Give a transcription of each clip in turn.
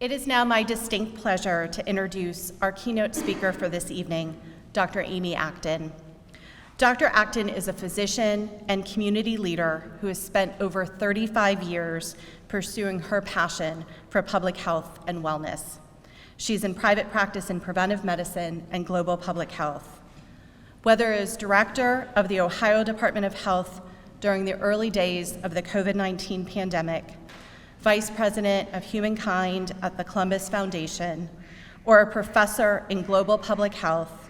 It is now my distinct pleasure to introduce our keynote speaker for this evening, Dr. Amy Acton. Dr. Acton is a physician and community leader who has spent over 35 years pursuing her passion for public health and wellness. She's in private practice in preventive medicine and global public health. Whether as director of the Ohio Department of Health during the early days of the COVID-19 pandemic, Vice President of Humankind at the Columbus Foundation, or a professor in global public health,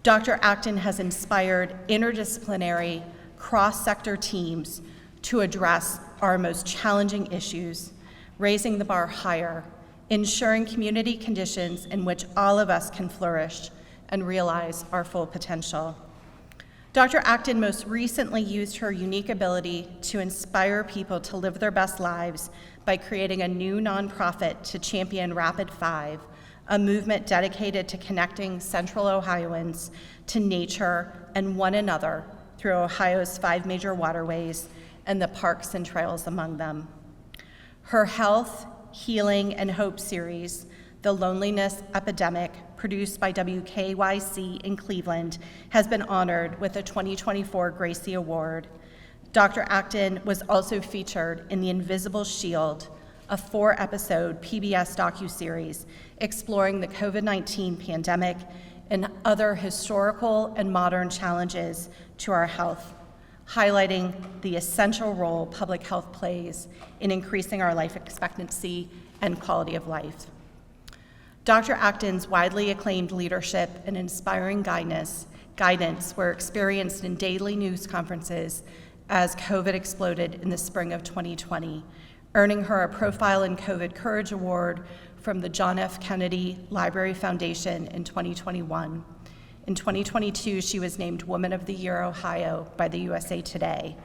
Dr. Acton has inspired interdisciplinary, cross-sector teams to address our most challenging issues, raising the bar higher, ensuring community conditions in which all of us can flourish and realize our full potential. Dr. Acton most recently used her unique ability to inspire people to live their best lives by creating a new nonprofit to champion Rapid 5, a movement dedicated to connecting Central Ohioans to nature and one another through Ohio's 5 major waterways and the parks and trails among them. Her Health, Healing, and Hope series, The Loneliness Epidemic, produced by WKYC in Cleveland, has been honored with a 2024 Gracie Award. Dr. Acton was also featured in The Invisible Shield, a 4-episode PBS docuseries exploring the COVID-19 pandemic and other historical and modern challenges to our health, highlighting the essential role public health plays in increasing our life expectancy and quality of life. Dr. Acton's widely acclaimed leadership and inspiring guidance were experienced in daily news conferences as COVID exploded in the spring of 2020, earning her a Profile in COVID Courage Award from the John F. Kennedy Library Foundation in 2021. In 2022, she was named Woman of the Year Ohio by the USA Today.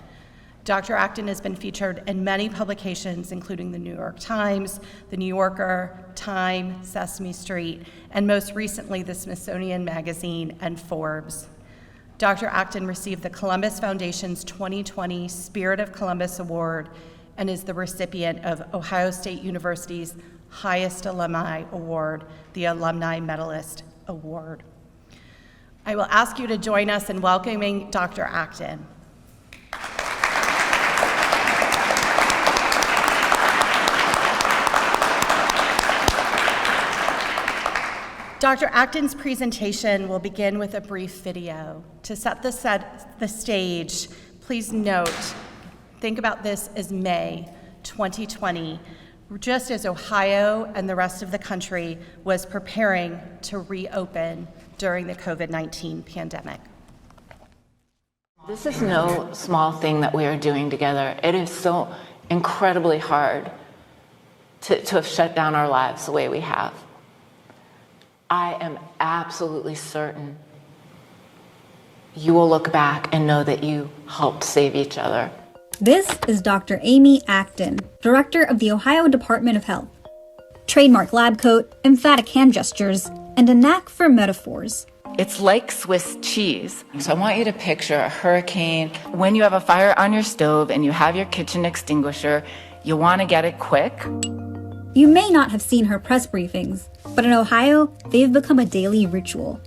Dr. Acton has been featured in many publications, including the New York Times, the New Yorker, Time, Sesame Street, and most recently, the Smithsonian Magazine and Forbes. Dr. Acton received the Columbus Foundation's 2020 Spirit of Columbus Award and is the recipient of Ohio State University's highest alumni award, the Alumni Medalist Award. I will ask you to join us in welcoming Dr. Acton. Dr. Acton's presentation will begin with a brief video. To set the stage, please note, think about this as May 2020, just as Ohio and the rest of the country was preparing to reopen during the COVID-19 pandemic. This is no small thing that we are doing together. It is so incredibly hard to have shut down our lives the way we have. I am absolutely certain you will look back and know that you helped save each other. This is Dr. Amy Acton, Director of the Ohio Department of Health. Trademark lab coat, emphatic hand gestures, and a knack for metaphors. It's like Swiss cheese. So I want you to picture a hurricane. When you have a fire on your stove and you have your kitchen extinguisher, you want to get it quick. You may not have seen her press briefings, but in Ohio, they've become a daily ritual,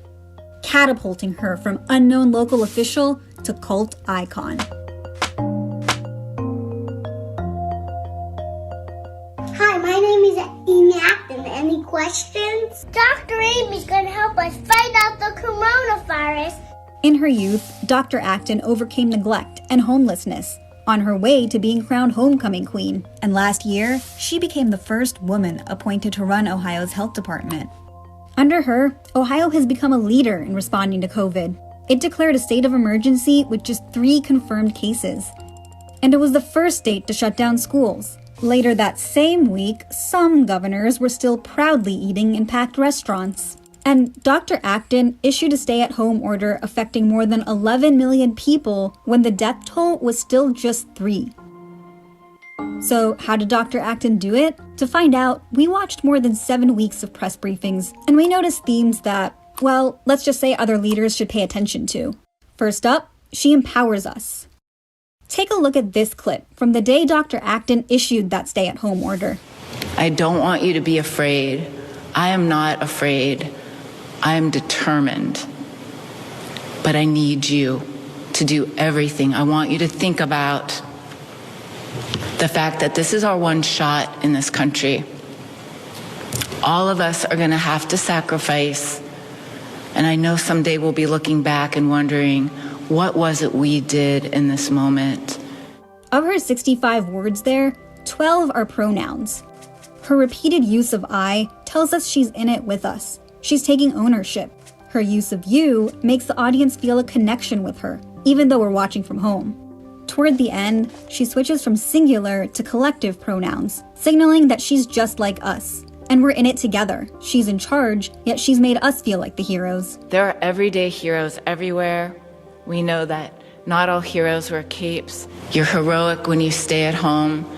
catapulting her from unknown local official to cult icon. Hi, my name is Amy Acton. Any questions? Dr. Amy's going to help us fight out the coronavirus. In her youth, Dr. Acton overcame neglect and homelessness on her way to being crowned homecoming queen. And last year, she became the first woman appointed to run Ohio's health department. Under her, Ohio has become a leader in responding to COVID. It declared a state of emergency with just 3 confirmed cases. And it was the first state to shut down schools. Later that same week, some governors were still proudly eating in packed restaurants. And Dr. Acton issued a stay-at-home order affecting more than 11 million people when the death toll was still just 3. So how did Dr. Acton do it? To find out, we watched more than 7 weeks of press briefings, and we noticed themes that, well, let's just say other leaders should pay attention to. First up, she empowers us. Take a look at this clip from the day Dr. Acton issued that stay-at-home order. I don't want you to be afraid. I am not afraid. I am determined. But I need you to do everything. I want you to think about the fact that this is our one shot in this country. All of us are going to have to sacrifice. And I know someday we'll be looking back and wondering, what was it we did in this moment? Of her 65 words there, 12 are pronouns. Her repeated use of I tells us she's in it with us. She's taking ownership. Her use of you makes the audience feel a connection with her, even though we're watching from home. Toward the end, she switches from singular to collective pronouns, signaling that she's just like us. And we're in it together. She's in charge, yet she's made us feel like the heroes. There are everyday heroes everywhere. We know that not all heroes wear capes. You're heroic when you stay at home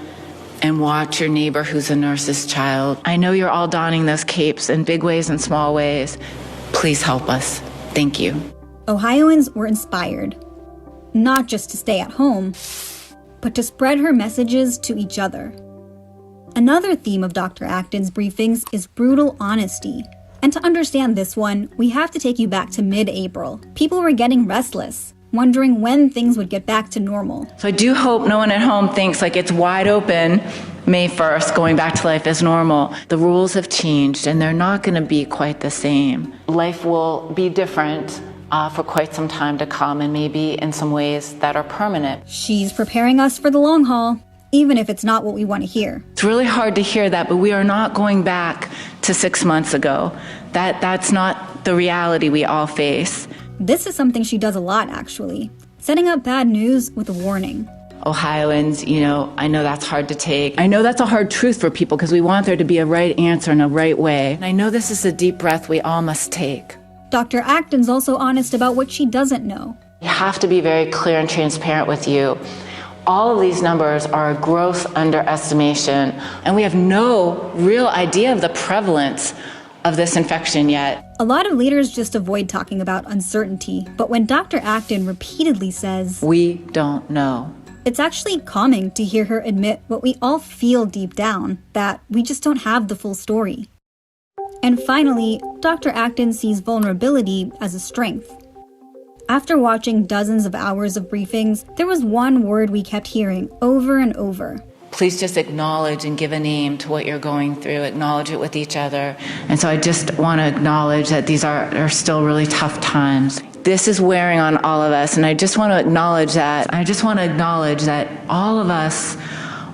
and watch your neighbor who's a nurse's child. I know you're all donning those capes in big ways and small ways. Please help us. Thank you. Ohioans were inspired, not just to stay at home, but to spread her messages to each other. Another theme of Dr. Acton's briefings is brutal honesty. And to understand this one, we have to take you back to mid-April. People were getting restless, wondering when things would get back to normal. So I do hope no one at home thinks like it's wide open May 1st, going back to life as normal. The rules have changed and they're not going to be quite the same. Life will be different for quite some time to come, and maybe in some ways that are permanent. She's preparing us for the long haul, even if it's not what we want to hear. It's really hard to hear that, but we are not going back to 6 months ago. That's not the reality we all face. This is something she does a lot, actually, setting up bad news with a warning. Ohioans, I know that's hard to take. I know that's a hard truth for people because we want there to be a right answer and a right way. And I know this is a deep breath we all must take. Dr. Acton's also honest about what she doesn't know. We have to be very clear and transparent with you. All of these numbers are a gross underestimation, and we have no real idea of the prevalence of this infection yet. A lot of leaders just avoid talking about uncertainty, but when Dr. Acton repeatedly says, "We don't know," it's actually calming to hear her admit what we all feel deep down, that we just don't have the full story. And finally, Dr. Acton sees vulnerability as a strength. After watching dozens of hours of briefings, there was one word we kept hearing over and over. Please just acknowledge and give a name to what you're going through. Acknowledge it with each other. And so I just want to acknowledge that these are still really tough times. This is wearing on all of us, and I just want to acknowledge that. I just want to acknowledge that all of us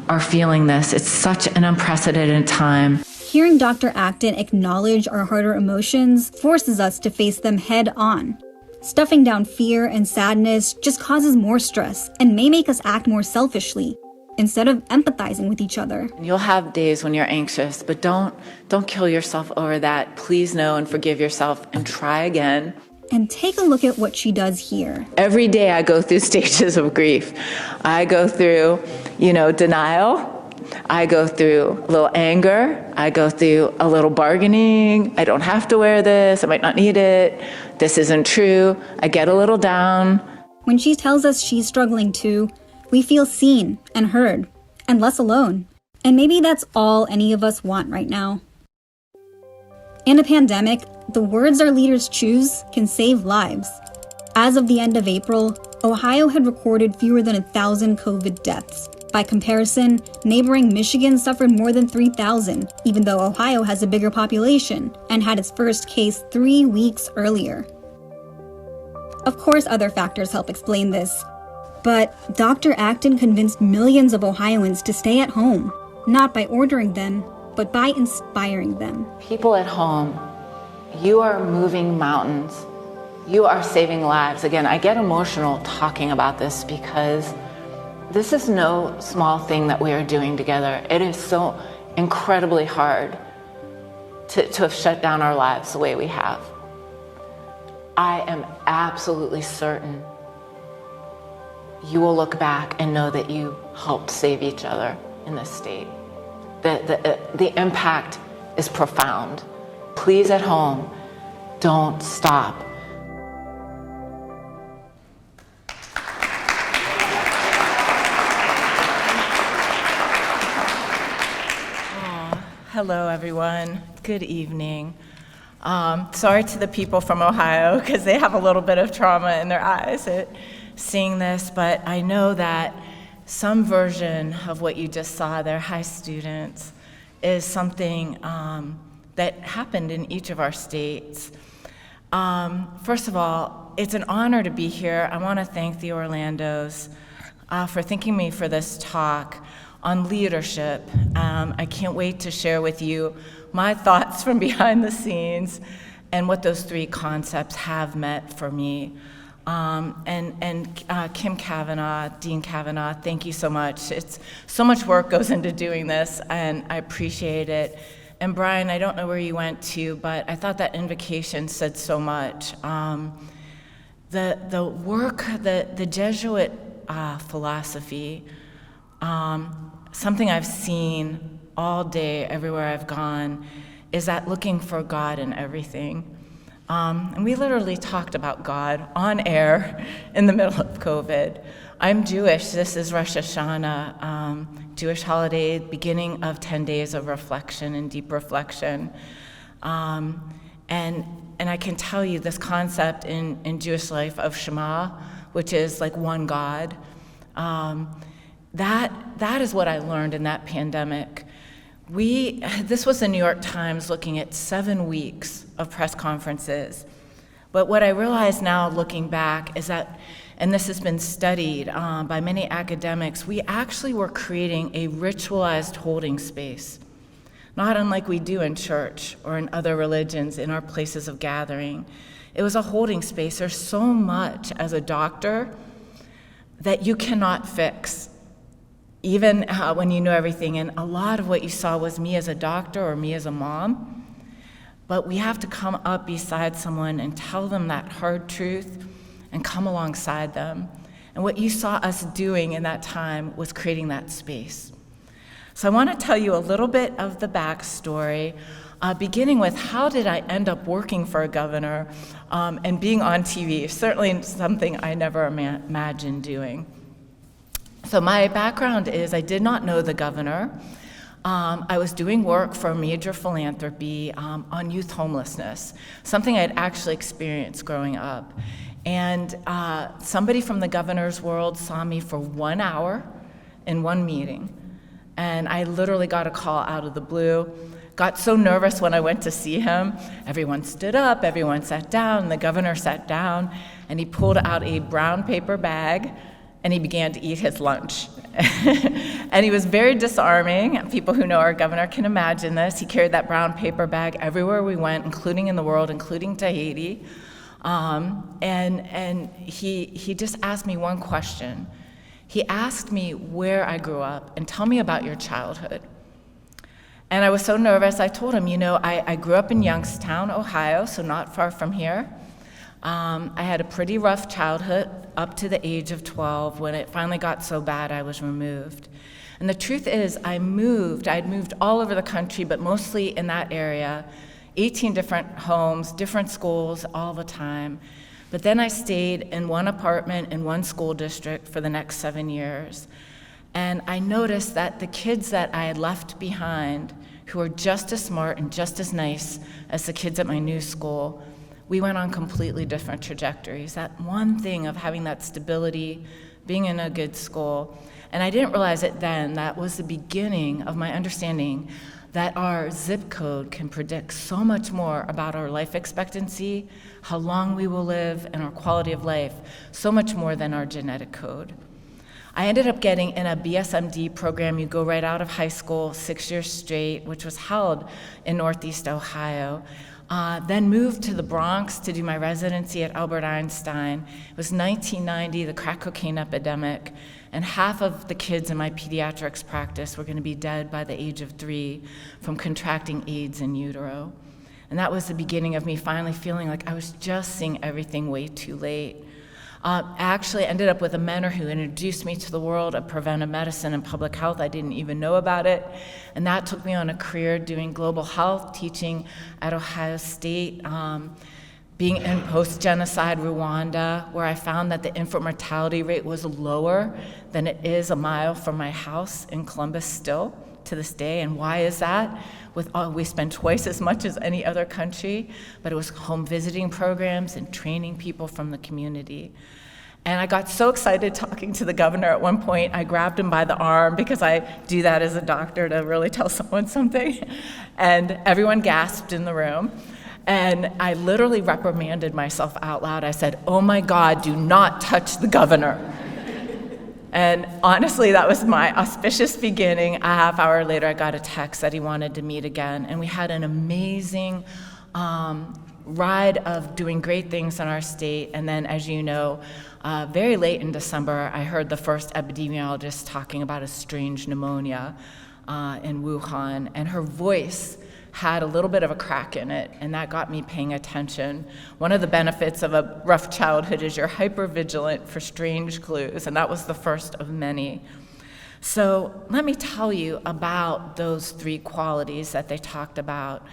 are feeling this. It's such an unprecedented time. Hearing Dr. Acton acknowledge our harder emotions forces us to face them head on. Stuffing down fear and sadness just causes more stress and may make us act more selfishly instead of empathizing with each other. You'll have days when you're anxious, but don't kill yourself over that. Please know and forgive yourself and try again. And take a look at what she does here. Every day I go through stages of grief. I go through, denial. I go through a little anger. I go through a little bargaining. I don't have to wear this. I might not need it. This isn't true. I get a little down. When she tells us she's struggling too, we feel seen and heard and less alone. And maybe that's all any of us want right now. In a pandemic, the words our leaders choose can save lives. As of the end of April, Ohio had recorded fewer than 1,000 COVID deaths. By comparison, neighboring Michigan suffered more than 3,000, even though Ohio has a bigger population and had its first case 3 weeks earlier. Of course, other factors help explain this. But Dr. Acton convinced millions of Ohioans to stay at home, not by ordering them, but by inspiring them. People at home, you are moving mountains. You are saving lives. Again, I get emotional talking about this because this is no small thing that we are doing together. It is so incredibly hard to have shut down our lives the way we have. I am absolutely certain you will look back and know that you helped save each other in this state. The impact is profound. Please at home, don't stop. Hello, everyone. Good evening. Sorry to the people from Ohio, because they have a little bit of trauma in their eyes at seeing this, but I know that some version of what you just saw there, high students, is something that happened in each of our states. First of all, it's an honor to be here. I want to thank the Orlandos for thanking me for this talk on leadership. I can't wait to share with you my thoughts from behind the scenes and what those three concepts have meant for me. Kim Kavanaugh, Dean Kavanaugh, thank you so much. It's so much work goes into doing this, and I appreciate it. And Brian, I don't know where you went to, but I thought that invocation said so much. The work, the Jesuit philosophy, something I've seen all day, everywhere I've gone, is that looking for God in everything. And we literally talked about God on air in the middle of COVID. I'm Jewish. This is Rosh Hashanah, Jewish holiday, beginning of 10 days of reflection and deep reflection. And I can tell you this concept in Jewish life of Shema, which is like one God, that is what I learned in that pandemic. This was the New York Times looking at 7 weeks of press conferences. But what I realize now looking back is that, and this has been studied by many academics, we actually were creating a ritualized holding space, not unlike we do in church or in other religions in our places of gathering. It was a holding space. There's so much as a doctor that you cannot fix, even when you know everything. And a lot of what you saw was me as a doctor or me as a mom. But we have to come up beside someone and tell them that hard truth and come alongside them. And what you saw us doing in that time was creating that space. So I want to tell you a little bit of the backstory, beginning with how did I end up working for a governor and being on TV, certainly something I never imagined doing. So my background is I did not know the governor. I was doing work for a major philanthropy on youth homelessness, something I'd actually experienced growing up. And somebody from the governor's world saw me for 1 hour in one meeting. And I literally got a call out of the blue. Got so nervous when I went to see him. Everyone stood up, everyone sat down, the governor sat down, and he pulled out a brown paper bag and he began to eat his lunch. And he was very disarming. People who know our governor can imagine this. He carried that brown paper bag everywhere we went, including in the world, including Tahiti. And he just asked me one question. He asked me where I grew up and tell me about your childhood. And I was so nervous, I told him, I grew up in Youngstown, Ohio, so not far from here. I had a pretty rough childhood up to the age of 12 when it finally got so bad I was removed. And the truth is, I'd moved all over the country, but mostly in that area, 18 different homes, different schools all the time. But then I stayed in one apartment in one school district for the next 7 years. And I noticed that the kids that I had left behind, who were just as smart and just as nice as the kids at my new school, we went on completely different trajectories. That one thing of having that stability, being in a good school. And I didn't realize it then, that was the beginning of my understanding that our zip code can predict so much more about our life expectancy, how long we will live, and our quality of life, so much more than our genetic code. I ended up getting in a BSMD program. You go right out of high school, 6 years straight, which was held in Northeast Ohio. Then moved to the Bronx to do my residency at Albert Einstein. It was 1990, the crack cocaine epidemic, and half of the kids in my pediatrics practice were going to be dead by the age of 3 from contracting AIDS in utero. And that was the beginning of me finally feeling like I was just seeing everything way too late. I actually ended up with a mentor who introduced me to the world of preventive medicine and public health. I didn't even know about it. And that took me on a career doing global health, teaching at Ohio State, being in post-genocide Rwanda, where I found that the infant mortality rate was lower than it is a mile from my house in Columbus still, to this day. And why is that? We spend twice as much as any other country, but it was home visiting programs and training people from the community. And I got so excited talking to the governor at one point, I grabbed him by the arm, because I do that as a doctor to really tell someone something. And everyone gasped in the room. And I literally reprimanded myself out loud. I said, "Oh my God, do not touch the governor." And honestly, that was my auspicious beginning. A half hour later, I got a text that he wanted to meet again. And we had an amazing ride of doing great things in our state. And then, as you know, very late in December, I heard the first epidemiologist talking about a strange pneumonia in Wuhan, and her voice had a little bit of a crack in it, and that got me paying attention. One of the benefits of a rough childhood is you're hyper-vigilant for strange clues, and that was the first of many. So let me tell you about those three qualities that they talked about: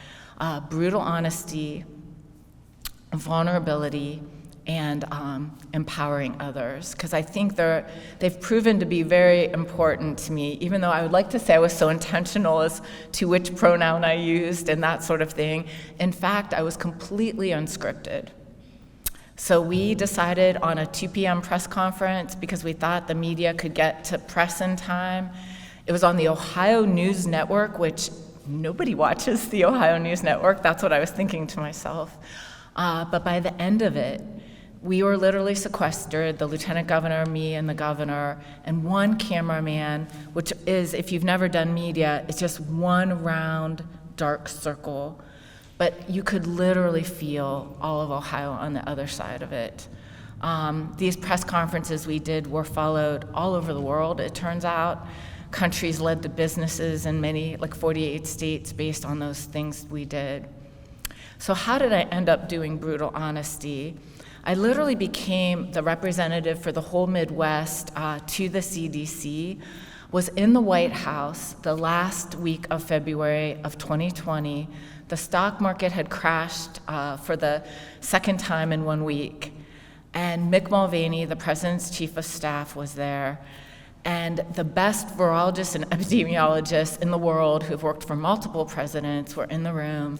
brutal honesty, vulnerability, and empowering others, because I think they've proven to be very important to me, even though I would like to say I was so intentional as to which pronoun I used and that sort of thing. In fact, I was completely unscripted. So we decided on a 2 p.m. press conference, because we thought the media could get to press in time. It was on the Ohio News Network, which nobody watches the Ohio News Network. That's what I was thinking to myself. But by the end of it, we were literally sequestered, the lieutenant governor, me, and the governor, and one cameraman, which is, if you've never done media, it's just one round dark circle. But you could literally feel all of Ohio on the other side of it. These press conferences we did were followed all over the world, it turns out. Countries led to businesses in many, like 48 states, based on those things we did. So how did I end up doing brutal honesty? I literally became the representative for the whole Midwest to the CDC, was in the White House the last week of February of 2020. The stock market had crashed for the second time in 1 week. And Mick Mulvaney, the president's chief of staff, was there. And the best virologists and epidemiologists in the world who've worked for multiple presidents were in the room.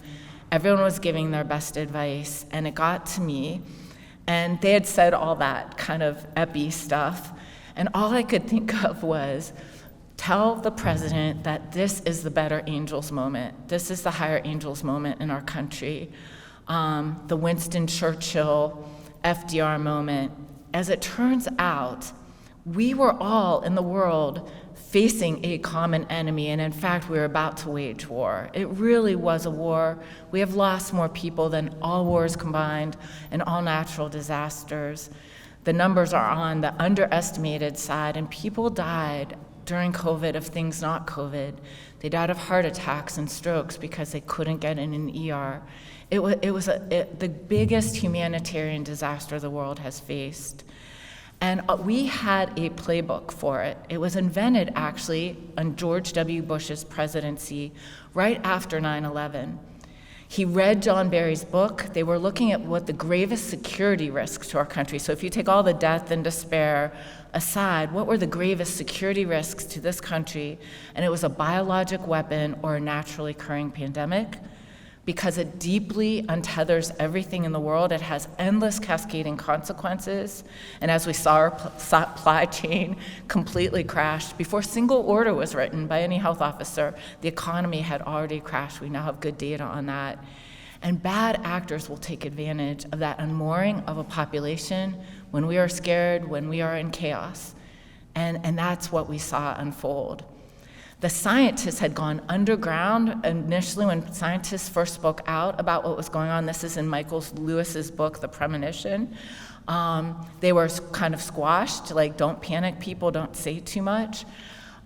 Everyone was giving their best advice, and it got to me. And they had said all that kind of epi stuff. And all I could think of was, tell the president that this is the better angels moment. This is the higher angels moment in our country. The Winston Churchill, FDR moment. As it turns out, we were all in the world facing a common enemy, and in fact, we were about to wage war. It really was a war. We have lost more people than all wars combined and all natural disasters. The numbers are on the underestimated side, and people died during COVID of things not COVID. They died of heart attacks and strokes because they couldn't get in an ER. It was the biggest humanitarian disaster the world has faced. And we had a playbook for it. It was invented, actually, on George W. Bush's presidency, right after 9/11. He read John Barry's book. They were looking at what the gravest security risks to our country. So if you take all the death and despair aside, what were the gravest security risks to this country? And it was a biologic weapon or a naturally occurring pandemic. Because it deeply untethers everything in the world. It has endless cascading consequences. And as we saw, our supply chain completely crashed. Before a single order was written by any health officer, the economy had already crashed. We now have good data on that. And bad actors will take advantage of that unmooring of a population when we are scared, when we are in chaos. And that's what we saw unfold. The scientists had gone underground initially when scientists first spoke out about what was going on. This is in Michael Lewis's book, The Premonition. They were kind of squashed, like, don't panic, people, don't say too much.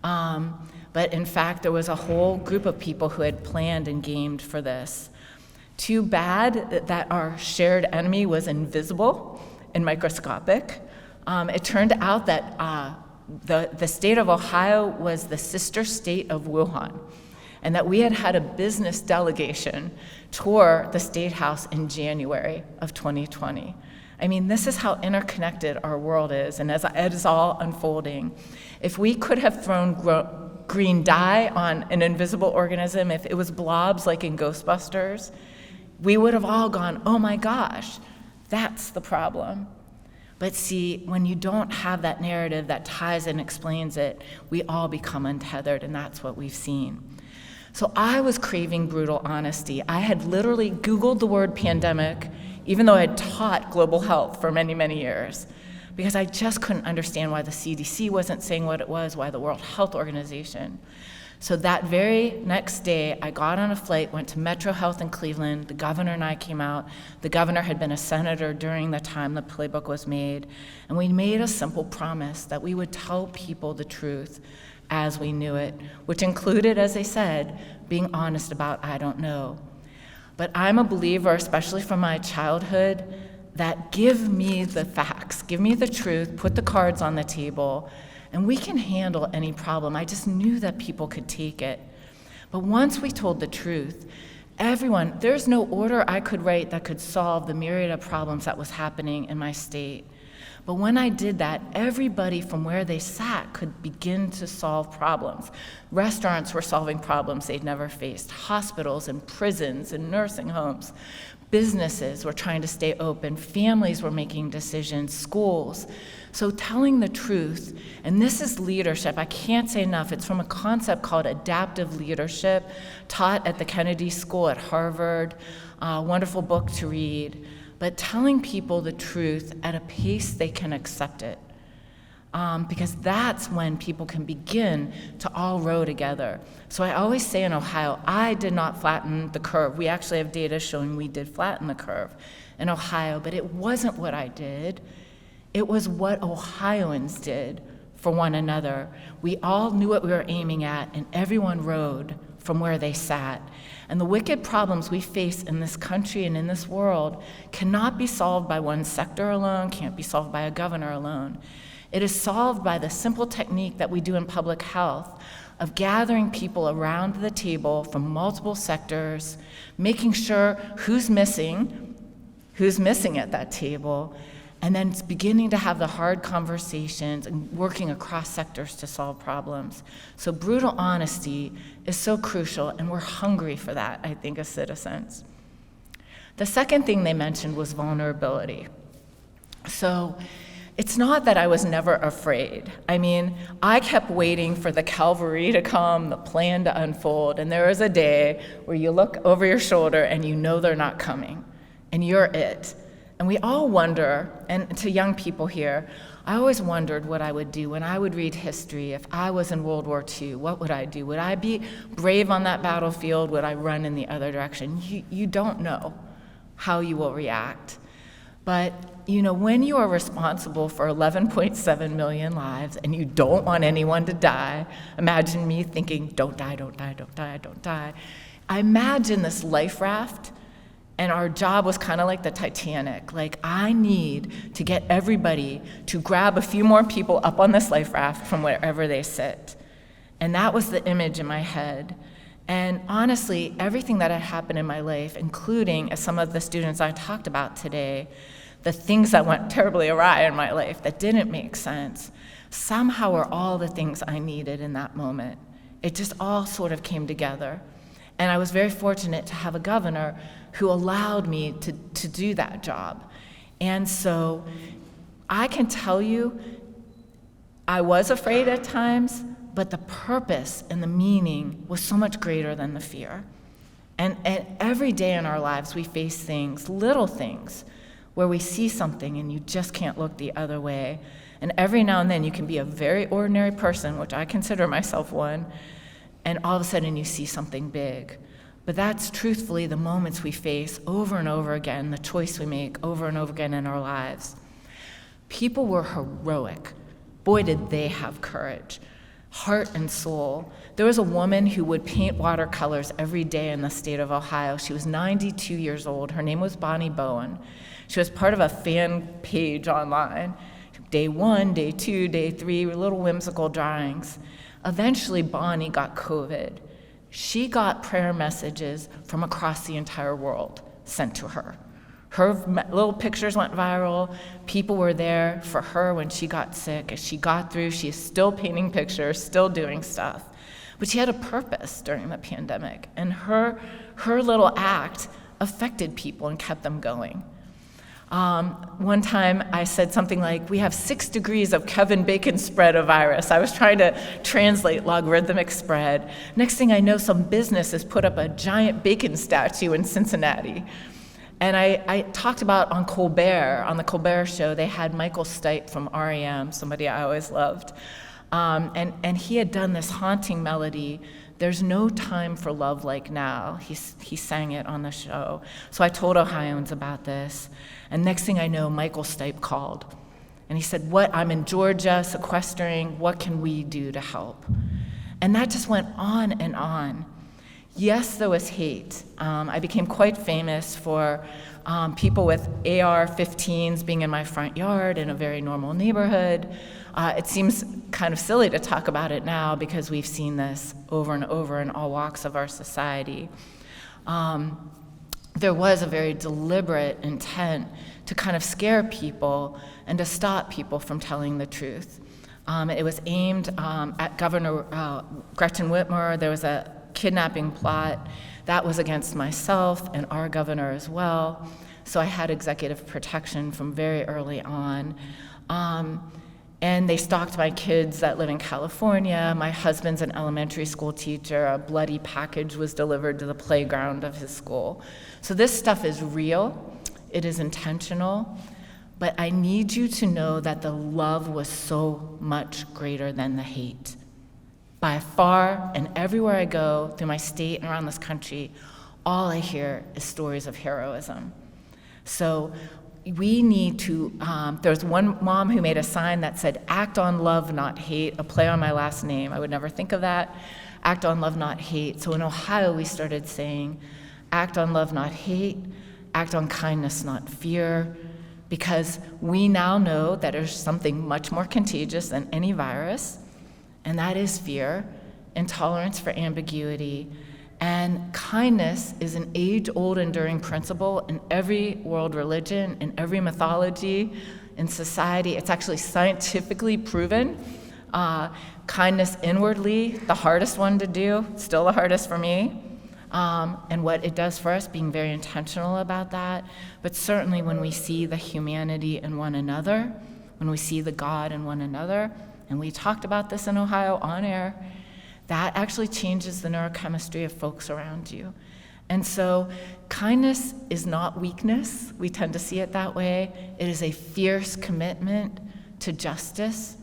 But in fact, there was a whole group of people who had planned and gamed for this. Too bad that our shared enemy was invisible and microscopic. It turned out that the state of Ohio was the sister state of Wuhan, and that we had a business delegation tour the State House in January of 2020. I mean, this is how interconnected our world is, and as it is all unfolding. If we could have thrown green dye on an invisible organism, if it was blobs like in Ghostbusters, we would have all gone, oh my gosh, that's the problem. But see, when you don't have that narrative that ties and explains it, we all become untethered, and that's what we've seen. So I was craving brutal honesty. I had literally Googled the word pandemic, even though I had taught global health for many, many years, because I just couldn't understand why the CDC wasn't saying what it was, why the World Health Organization. So that very next day, I got on a flight, went to Metro Health in Cleveland. The governor and I came out. The governor had been a senator during the time the playbook was made. And we made a simple promise that we would tell people the truth as we knew it, which included, as I said, being honest about, I don't know. But I'm a believer, especially from my childhood, that give me the facts, give me the truth, put the cards on the table, and we can handle any problem. I just knew that people could take it. But once we told the truth, everyone, there's no order I could write that could solve the myriad of problems that was happening in my state. But when I did that, everybody from where they sat could begin to solve problems. Restaurants were solving problems they'd never faced. Hospitals and prisons and nursing homes. Businesses were trying to stay open. Families were making decisions. Schools. So telling the truth, and this is leadership, I can't say enough, it's from a concept called adaptive leadership, taught at the Kennedy School at Harvard, a wonderful book to read. But telling people the truth at a pace they can accept it. Because that's when people can begin to all row together. So I always say in Ohio, I did not flatten the curve. We actually have data showing we did flatten the curve in Ohio, but it wasn't what I did. It was what Ohioans did for one another. We all knew what we were aiming at, and everyone rode from where they sat. And the wicked problems we face in this country and in this world cannot be solved by one sector alone, can't be solved by a governor alone. It is solved by the simple technique that we do in public health of gathering people around the table from multiple sectors, making sure who's missing at that table, and then beginning to have the hard conversations and working across sectors to solve problems. So brutal honesty is so crucial, and we're hungry for that, I think, as citizens. The second thing they mentioned was vulnerability. So it's not that I was never afraid. I mean, I kept waiting for the cavalry to come, the plan to unfold, and there is a day where you look over your shoulder and you know they're not coming, and you're it. And we all wonder, and to young people here, I always wondered what I would do when I would read history. If I was in World War II, what would I do? Would I be brave on that battlefield? Would I run in the other direction? You don't know how you will react. But when you are responsible for 11.7 million lives and you don't want anyone to die, imagine me thinking, don't die, don't die, don't die, don't die. I imagine this life raft. And our job was kind of like the Titanic. Like, I need to get everybody to grab a few more people up on this life raft from wherever they sit. And that was the image in my head. And honestly, everything that had happened in my life, including as some of the students I talked about today, the things that went terribly awry in my life that didn't make sense, somehow were all the things I needed in that moment. It just all sort of came together. And I was very fortunate to have a governor who allowed me to do that job. And so I can tell you, I was afraid at times, but the purpose and the meaning was so much greater than the fear. And every day in our lives, we face things, little things, where we see something and you just can't look the other way. And every now and then you can be a very ordinary person, which I consider myself one, and all of a sudden you see something big. But that's truthfully the moments we face over and over again, the choice we make over and over again in our lives. People were heroic. Boy, did they have courage, heart and soul. There was a woman who would paint watercolors every day in the state of Ohio. She was 92 years old. Her name was Bonnie Bowen. She was part of a fan page online. Day 1, day 2, day 3, little whimsical drawings. Eventually, Bonnie got COVID. She got prayer messages from across the entire world sent to her. Her little pictures went viral. People were there for her when she got sick. As she got through, she is still painting pictures, still doing stuff. But she had a purpose during the pandemic, and her little act affected people and kept them going. One time I said something like, we have 6 degrees of Kevin Bacon spread of virus. I was trying to translate logarithmic spread. Next thing I know, some business has put up a giant bacon statue in Cincinnati. And I talked about on the Colbert Show, they had Michael Stipe from R.E.M., somebody I always loved. And he had done this haunting melody, "There's no time for love like now." He sang it on the show. So I told Ohioans about this. And next thing I know, Michael Stipe called. And he said, I'm in Georgia sequestering. What can we do to help? And that just went on and on. Yes, there was hate. I became quite famous for people with AR-15s being in my front yard in a very normal neighborhood. It seems kind of silly to talk about it now because we've seen this over and over in all walks of our society. There was a very deliberate intent to kind of scare people and to stop people from telling the truth. It was aimed at Governor Gretchen Whitmer. There was a kidnapping plot that was against myself and our governor as well. So I had executive protection from very early on. And they stalked my kids that live in California. My husband's an elementary school teacher. A bloody package was delivered to the playground of his school. So this stuff is real. It is intentional. But I need you to know that the love was so much greater than the hate. By far, and everywhere I go through my state and around this country, all I hear is stories of heroism. So we need to, there's one mom who made a sign that said, "Act on love, not hate," a play on my last name. I would never think of that. Act on love, not hate. So in Ohio, we started saying, act on love, not hate, act on kindness, not fear, because we now know that there's something much more contagious than any virus, and that is fear, intolerance for ambiguity. And kindness is an age-old enduring principle in every world religion, in every mythology, in society. It's actually scientifically proven. Kindness inwardly, the hardest one to do, still the hardest for me. And what it does for us, being very intentional about that. But certainly when we see the humanity in one another, when we see the God in one another, and we talked about this in Ohio on air, that actually changes the neurochemistry of folks around you. And so kindness is not weakness. We tend to see it that way. It is a fierce commitment to justice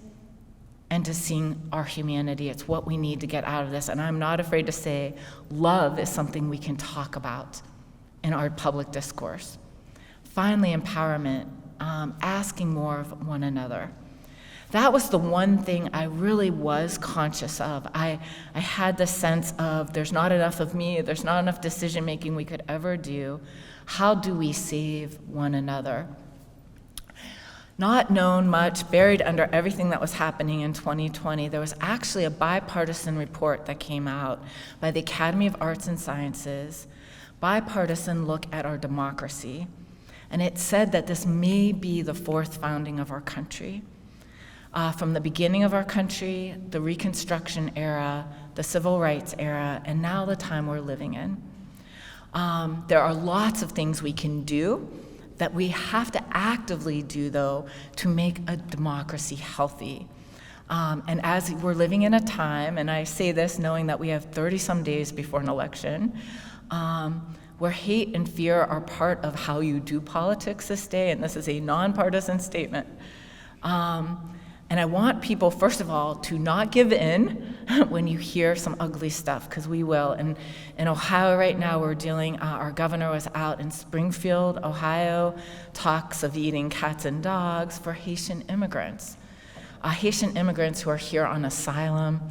and to seeing our humanity. It's what we need to get out of this. And I'm not afraid to say love is something we can talk about in our public discourse. Finally, empowerment, asking more of one another. That was the one thing I really was conscious of. I had the sense of there's not enough of me, there's not enough decision making we could ever do. How do we save one another? Not known much, buried under everything that was happening in 2020, there was actually a bipartisan report that came out by the Academy of Arts and Sciences, bipartisan look at our democracy. And it said that this may be the fourth founding of our country. From the beginning of our country, the Reconstruction era, the Civil Rights era, and now the time we're living in. There are lots of things we can do that we have to actively do, though, to make a democracy healthy. And as we're living in a time, and I say this knowing that we have 30-some days before an election, where hate and fear are part of how you do politics this day, and this is a nonpartisan statement. And I want people, first of all, to not give in when you hear some ugly stuff, because we will. And in Ohio right now, we're dealing, our governor was out in Springfield, Ohio, talks of eating cats and dogs for Haitian immigrants. Haitian immigrants who are here on asylum.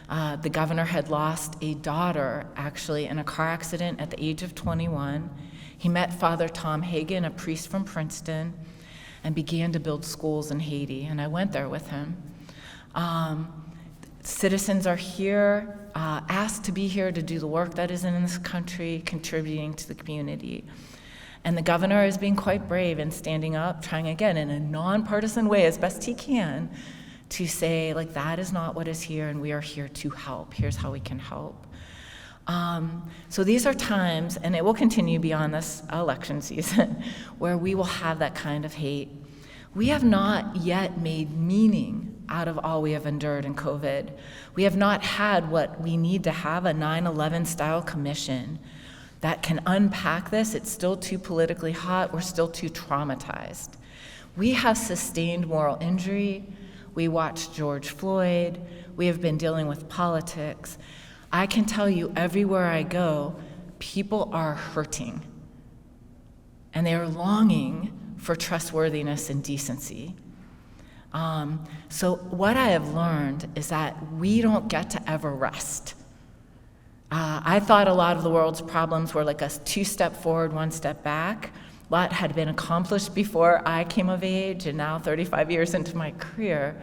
The governor had lost a daughter, actually, in a car accident at the age of 21. He met Father Tom Hagen, a priest from Princeton, and began to build schools in Haiti, and I went there with him. Citizens are here, asked to be here to do the work that is in this country, contributing to the community. And the governor is being quite brave and standing up, trying again in a nonpartisan way as best he can to say, like, that is not what is here, and we are here to help. Here's how we can help. So these are times, and it will continue beyond this election season, where we will have that kind of hate. We have not yet made meaning out of all we have endured in COVID. We have not had what we need to have, a 9/11 style commission that can unpack this. It's still too politically hot. We're still too traumatized. We have sustained moral injury. We watched George Floyd. We have been dealing with politics. I can tell you, everywhere I go, people are hurting. And they are longing for trustworthiness and decency. So what I have learned is that we don't get to ever rest. I thought a lot of the world's problems were like a 2-step forward, 1 step back. A lot had been accomplished before I came of age, and now 35 years into my career,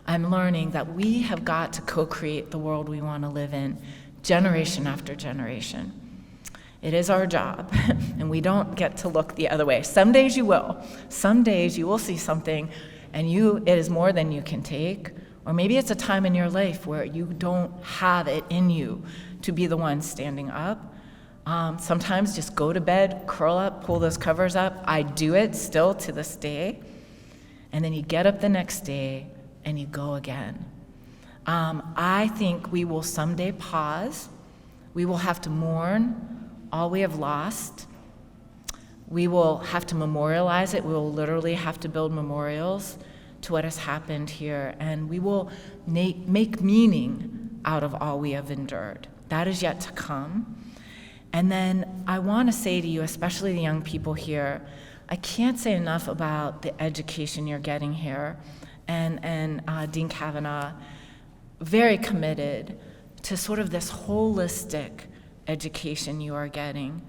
I'm learning that we have got to co-create the world we want to live in, generation after generation. It is our job, and we don't get to look the other way. Some days you will. Some days you will see something, and it is more than you can take. Or maybe it's a time in your life where you don't have it in you to be the one standing up. Sometimes just go to bed, curl up, pull those covers up. I do it still to this day. And then you get up the next day and you go again. I think we will someday pause. We will have to mourn all we have lost. We will have to memorialize it. We will literally have to build memorials to what has happened here. And we will make meaning out of all we have endured. That is yet to come. And then I want to say to you, especially the young people here, I can't say enough about the education you're getting here. And Dean Kavanaugh, very committed to sort of this holistic education you are getting.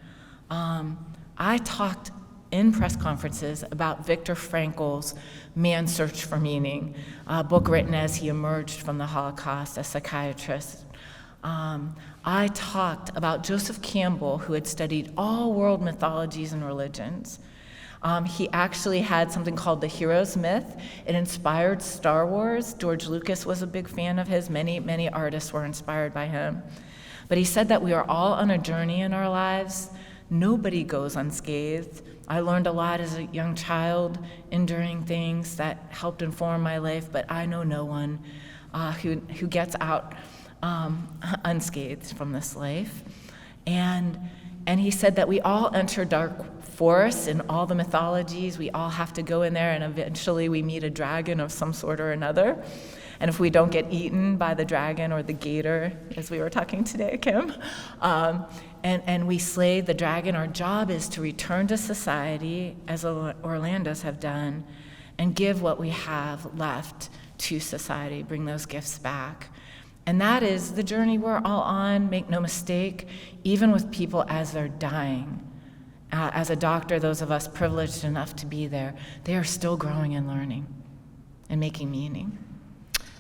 I talked in press conferences about Viktor Frankl's Man's Search for Meaning, a book written as he emerged from the Holocaust as a psychiatrist. I talked about Joseph Campbell, who had studied all world mythologies and religions. He actually had something called the hero's myth. It inspired Star Wars. George Lucas was a big fan of his. Many artists were inspired by him. But he said that we are all on a journey in our lives. Nobody goes unscathed. I learned a lot as a young child, enduring things that helped inform my life, but I know no one who gets out unscathed from this life. And he said that we all enter dark forests in all the mythologies. We all have to go in there, and eventually we meet a dragon of some sort or another. And if we don't get eaten by the dragon or the gator, as we were talking today, Kim, and we slay the dragon, our job is to return to society, as Orlando's have done, and give what we have left to society, bring those gifts back. And that is the journey we're all on, make no mistake, even with people as they're dying. As a doctor, those of us privileged enough to be there, they are still growing and learning and making meaning.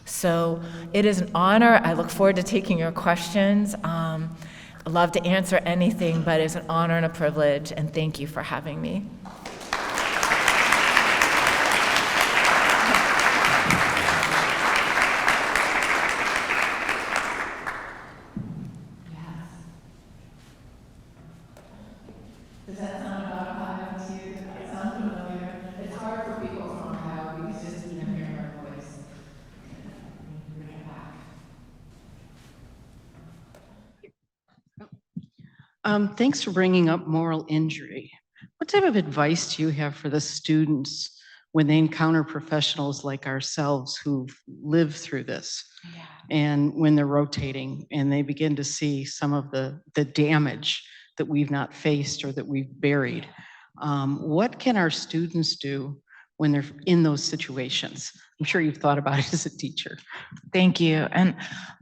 So it is an honor. I look forward to taking your questions. I'd love to answer anything, but it's an honor and a privilege, and thank you for having me. Does that sound about Ohio to you? It sounds familiar. It's hard for people from Ohio because just even hearing our voice. Bring it back. Thanks for bringing up moral injury. What type of advice do you have for the students when they encounter professionals like ourselves who've lived through this? Yeah. And when they're rotating and they begin to see some of the damage that we've not faced or that we've buried, what can our students do when they're in those situations? I'm sure you've thought about it as a teacher. Thank you. And,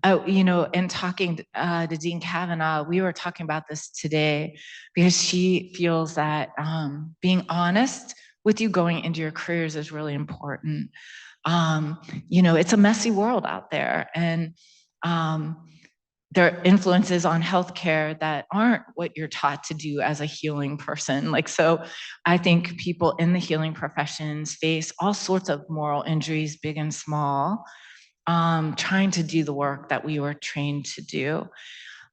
in talking to Dean Kavanaugh, we were talking about this today because she feels that being honest with you going into your careers is really important. It's a messy world out there. And there are influences on healthcare that aren't what you're taught to do as a healing person. Like, so I think people in the healing professions face all sorts of moral injuries, big and small, trying to do the work that we were trained to do.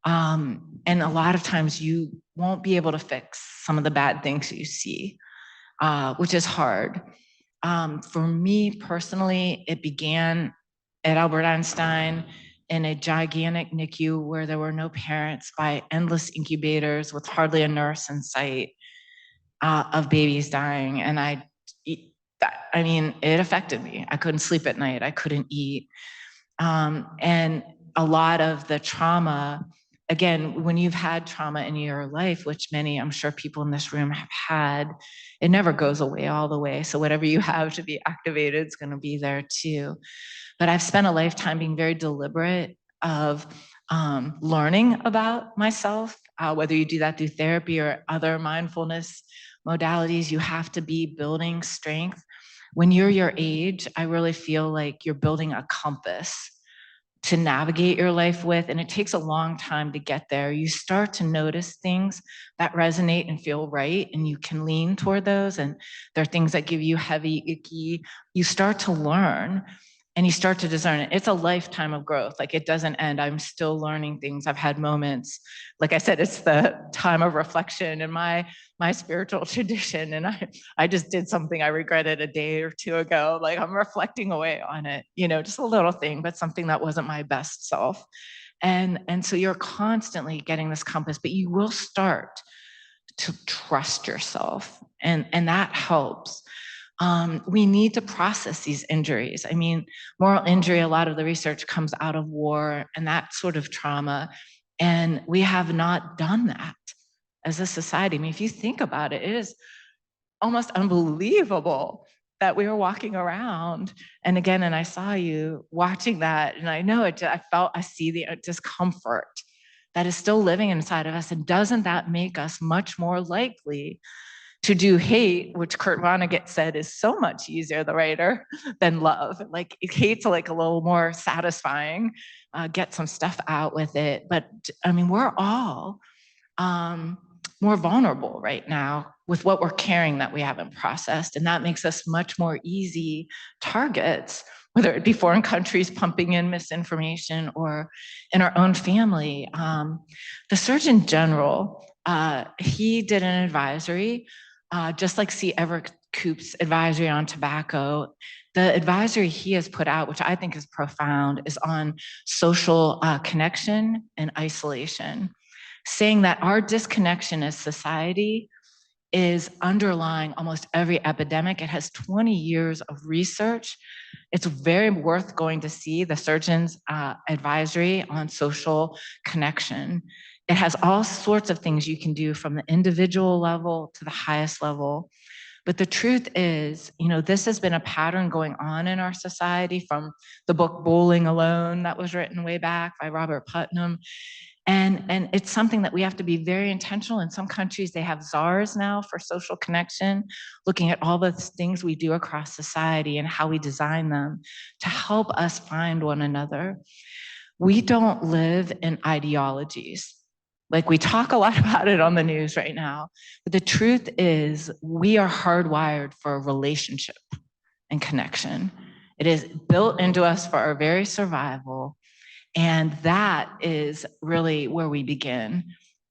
And a lot of times you won't be able to fix some of the bad things you see, which is hard. For me personally, it began at Albert Einstein in a gigantic NICU where there were no parents, by endless incubators with hardly a nurse in sight, of babies dying. And I mean, it affected me. I couldn't sleep at night. I couldn't eat. And a lot of the trauma, again, when you've had trauma in your life, which many, I'm sure people in this room have had, it never goes away all the way. So whatever you have to be activated is going to be there too. But I've spent a lifetime being very deliberate of learning about myself, whether you do that through therapy or other mindfulness modalities. You have to be building strength. When you're your age, I really feel like you're building a compass to navigate your life with, and it takes a long time to get there. You start to notice things that resonate and feel right, and you can lean toward those, and there are things that give you heavy, icky. You start to learn, and you start to discern it. It's a lifetime of growth. Like, it doesn't end. I'm still learning things. I've had moments, like I said, it's the time of reflection in my spiritual tradition. And I just did something I regretted a day or two ago. Like, I'm reflecting away on it, just a little thing, but something that wasn't my best self. And so you're constantly getting this compass, but you will start to trust yourself. And that helps. We need to process these injuries. I mean, moral injury, a lot of the research comes out of war and that sort of trauma. And we have not done that as a society. I mean, if you think about it, it is almost unbelievable that we were walking around. And again, and I saw you watching that, and I know it, I see the discomfort that is still living inside of us. And doesn't that make us much more likely to do hate, which Kurt Vonnegut said is so much easier, the writer, than love? Like, hate's like a little more satisfying, get some stuff out with it. But I mean, we're all more vulnerable right now with what we're carrying that we haven't processed. And that makes us much more easy targets, whether it be foreign countries pumping in misinformation or in our own family. The Surgeon General, he did an advisory, just like C. Everett Koop's advisory on tobacco. The advisory he has put out, which I think is profound, is on social connection and isolation, saying that our disconnection as society is underlying almost every epidemic. It has 20 years of research. It's very worth going to see the surgeon's advisory on social connection. It has all sorts of things you can do from the individual level to the highest level. But the truth is, this has been a pattern going on in our society, from the book Bowling Alone that was written way back by Robert Putnam. And it's something that we have to be very intentional. In some countries, they have czars now for social connection, looking at all the things we do across society and how we design them to help us find one another. We don't live in ideologies. Like, we talk a lot about it on the news right now, but the truth is we are hardwired for a relationship and connection. It is built into us for our very survival. And that is really where we begin,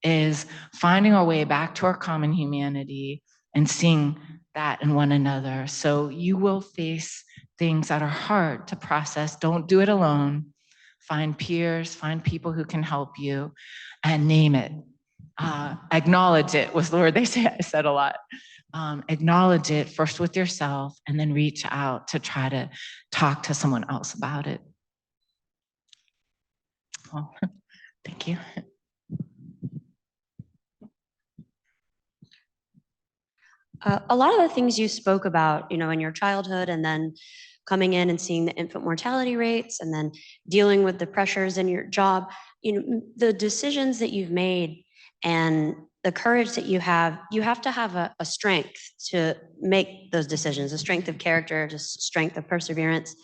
is finding our way back to our common humanity and seeing that in one another. So you will face things that are hard to process. Don't do it alone. Find peers, find people who can help you, and name it. Acknowledge it was the word I said a lot. Acknowledge it first with yourself, and then reach out to try to talk to someone else about it. Well, thank you. A lot of the things you spoke about, in your childhood, and then coming in and seeing the infant mortality rates, and then dealing with the pressures in your job, the decisions that you've made and the courage that you have to have a strength to make those decisions, a strength of character, just strength of perseverance.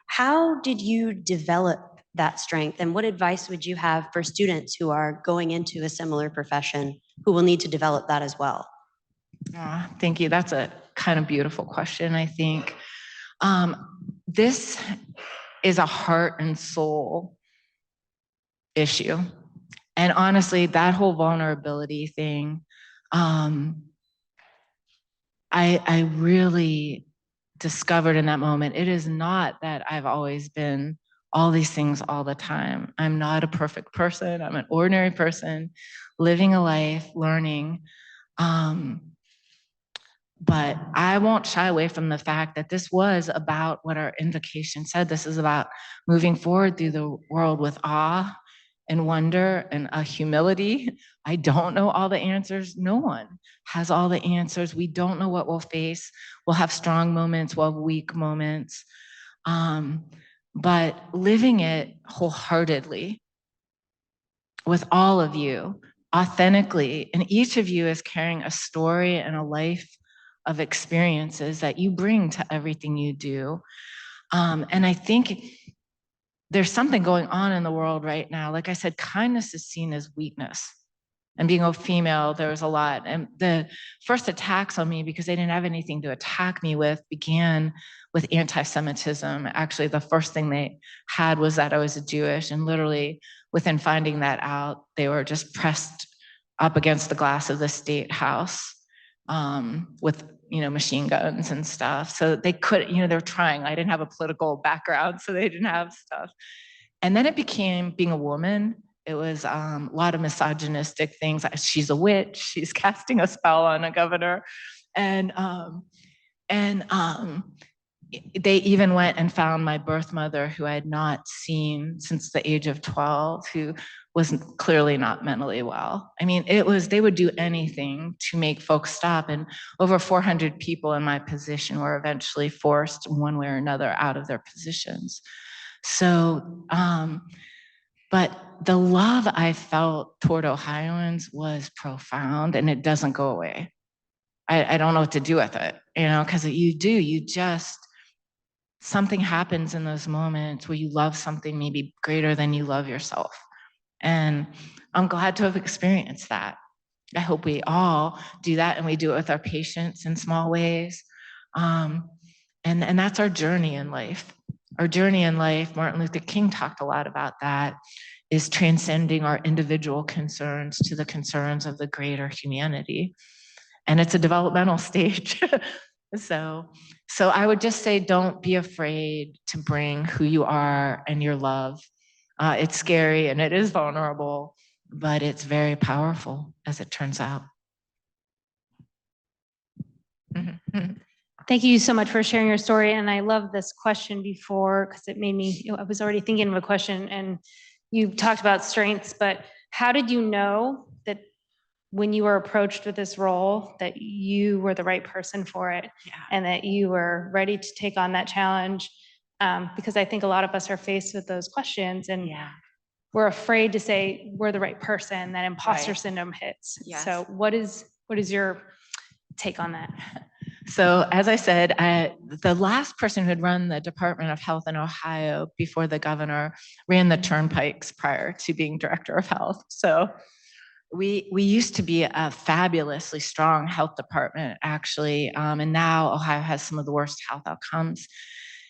How did you develop that strength? And what advice would you have for students who are going into a similar profession who will need to develop that as well? Thank you. That's a kind of beautiful question, I think. This is a heart and soul issue. And honestly, that whole vulnerability thing, I really discovered in that moment, it is not that I've always been all these things all the time. I'm not a perfect person. I'm an ordinary person living a life, learning. But I won't shy away from the fact that this was about what our invocation said. This is about moving forward through the world with awe and wonder and a humility. I don't know all the answers. No one has all the answers. We don't know what we'll face. We'll have strong moments, we'll have weak moments. But living it wholeheartedly with all of you, authentically, and each of you is carrying a story and a life of experiences that you bring to everything you do. And I think there's something going on in the world right now. Like I said, kindness is seen as weakness. And being a female, there was a lot. And the first attacks on me, because they didn't have anything to attack me with, began with anti-Semitism. Actually, the first thing they had was that I was a Jewish. And literally, within finding that out, they were just pressed up against the glass of the State House with machine guns and stuff. So they could, they were trying. I didn't have a political background, so they didn't have stuff. And then it became being a woman. It was a lot of misogynistic things. She's a witch. She's casting a spell on a governor. And they even went and found my birth mother, who I had not seen since the age of 12, who was clearly not mentally well. I mean, they would do anything to make folks stop. And over 400 people in my position were eventually forced one way or another out of their positions. So, but the love I felt toward Ohioans was profound, and it doesn't go away. I don't know what to do with it, because you just, something happens in those moments where you love something maybe greater than you love yourself. And I'm glad to have experienced that. I hope we all do that, and we do it with our patients in small ways. And that's our journey in life. Our journey in life, Martin Luther King talked a lot about that, is transcending our individual concerns to the concerns of the greater humanity. And it's a developmental stage. So I would just say, don't be afraid to bring who you are and your love. It's scary and it is vulnerable, but it's very powerful, as it turns out. Thank you so much for sharing your story. And I love this question before, because it made me, I was already thinking of a question, and you talked about strengths, but how did you know that when you were approached with this role that you were the right person for it? Yeah. And that you were ready to take on that challenge? Because I think a lot of us are faced with those questions, and we're afraid to say we're the right person. That imposter syndrome hits. Yes. So what is your take on that? So as I said, the last person who had run the Department of Health in Ohio before the governor ran the turnpikes prior to being director of health. So we used to be a fabulously strong health department, actually, and now Ohio has some of the worst health outcomes